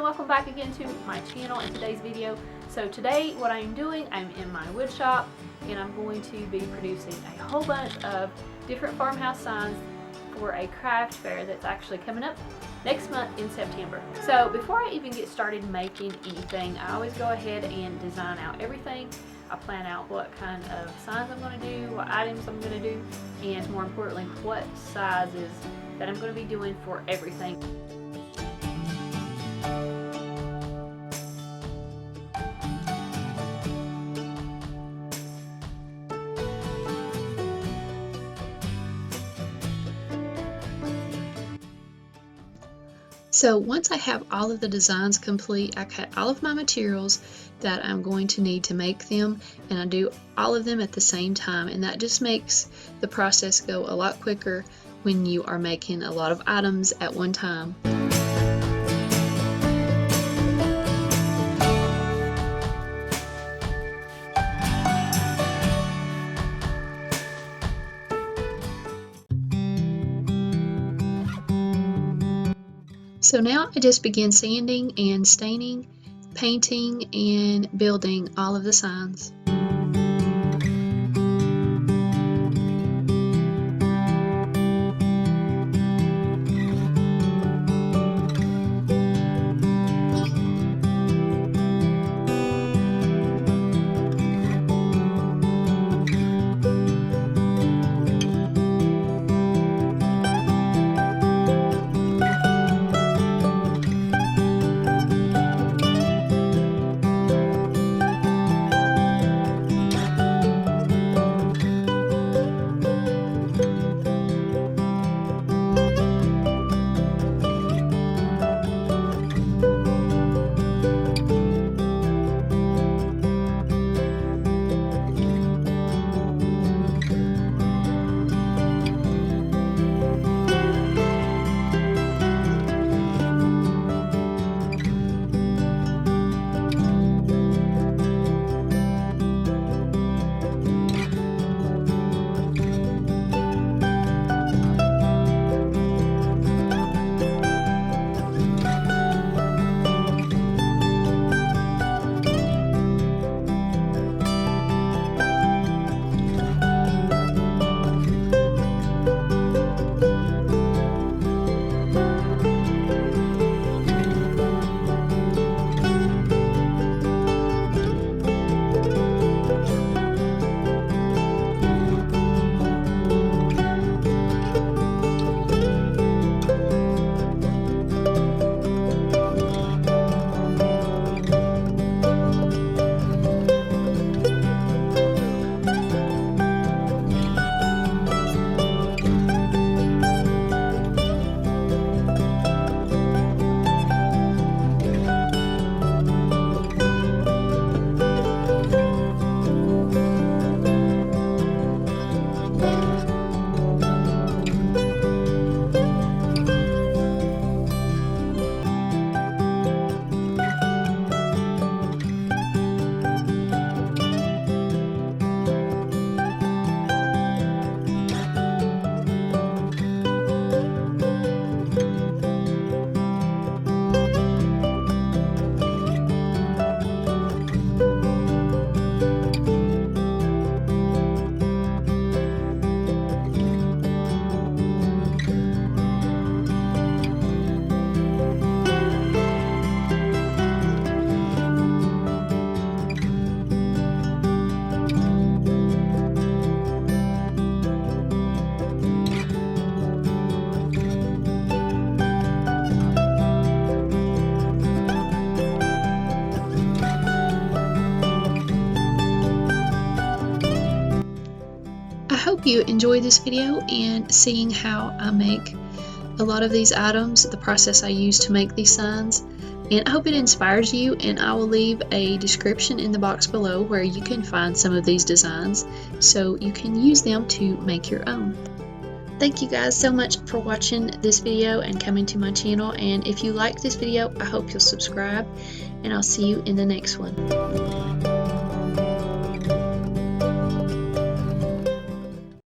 welcome back again to my channel and today's video. So today what I'm doing, I'm in my wood shop and I'm going to be producing a whole bunch of different farmhouse signs for a craft fair that's actually coming up next month in September. So before I even get started making anything, I always go ahead and design out everything. I plan out what kind of signs I'm going to do, what items I'm going to do, and more importantly, what sizes that I'm going to be doing for everything. So once I have all of the designs complete, I cut all of my materials that I'm going to need to make them, and I do all of them at the same time, and that just makes the process go a lot quicker when you are making a lot of items at one time. So now I just begin sanding and staining, painting, and building all of the signs. I hope you enjoyed this video and seeing how I make a lot of these items, the process I use to make these signs, and I hope it inspires you, and I will leave a description in the box below where you can find some of these designs so you can use them to make your own. Thank you guys so much for watching this video and coming to my channel, and if you like this video I hope you'll subscribe, and I'll see you in the next one.